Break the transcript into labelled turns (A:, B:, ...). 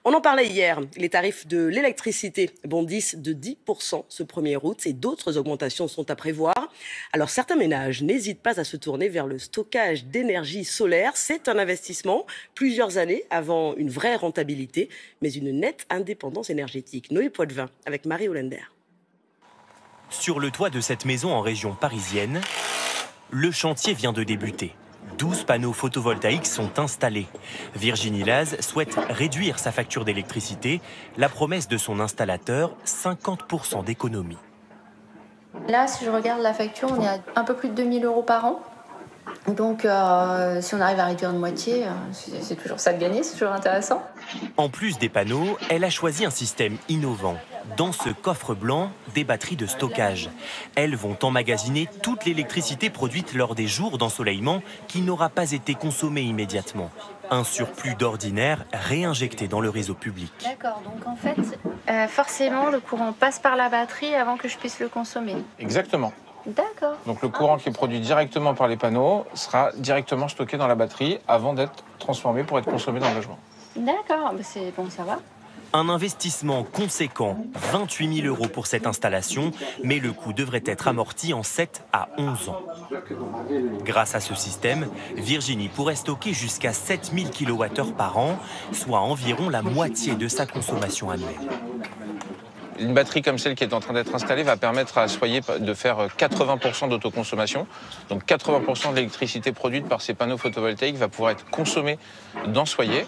A: On en parlait hier, les tarifs de l'électricité bondissent de 10% ce 1er août et d'autres augmentations sont à prévoir. Alors certains ménages n'hésitent pas à se tourner vers le stockage d'énergie solaire. C'est un investissement, plusieurs années avant une vraie rentabilité, mais une nette indépendance énergétique. Noé Poitvin avec Marie Hollander.
B: Sur le toit de cette maison en région parisienne, le chantier vient de débuter. 12 panneaux photovoltaïques sont installés. Virginie Laz souhaite réduire sa facture d'électricité. La promesse de son installateur, 50% d'économie.
C: Là, si je regarde la facture, on est à un peu plus de 2 000 € par an. Donc, si on arrive à réduire de moitié, c'est toujours ça de gagner, c'est toujours intéressant.
B: En plus des panneaux, elle a choisi un système innovant. Dans ce coffre blanc, des batteries de stockage. Elles vont emmagasiner toute l'électricité produite lors des jours d'ensoleillement qui n'aura pas été consommée immédiatement. Un surplus d'ordinaire réinjecté dans le réseau public.
C: D'accord, donc en fait, forcément, le courant passe par la batterie avant que je puisse le consommer.
D: Exactement.
C: D'accord.
D: Donc le courant qui est produit directement par les panneaux sera directement stocké dans la batterie avant d'être transformé pour être consommé dans le logement.
C: D'accord, c'est bon, ça va.
B: Un investissement conséquent, 28 000 € pour cette installation, mais le coût devrait être amorti en 7 à 11 ans. Grâce à ce système, Virginie pourrait stocker jusqu'à 7 000 kWh par an, soit environ la moitié de sa consommation annuelle.
D: Une batterie comme celle qui est en train d'être installée va permettre à Soyer de faire 80% d'autoconsommation. Donc 80% de l'électricité produite par ces panneaux photovoltaïques va pouvoir être consommée dans Soyer.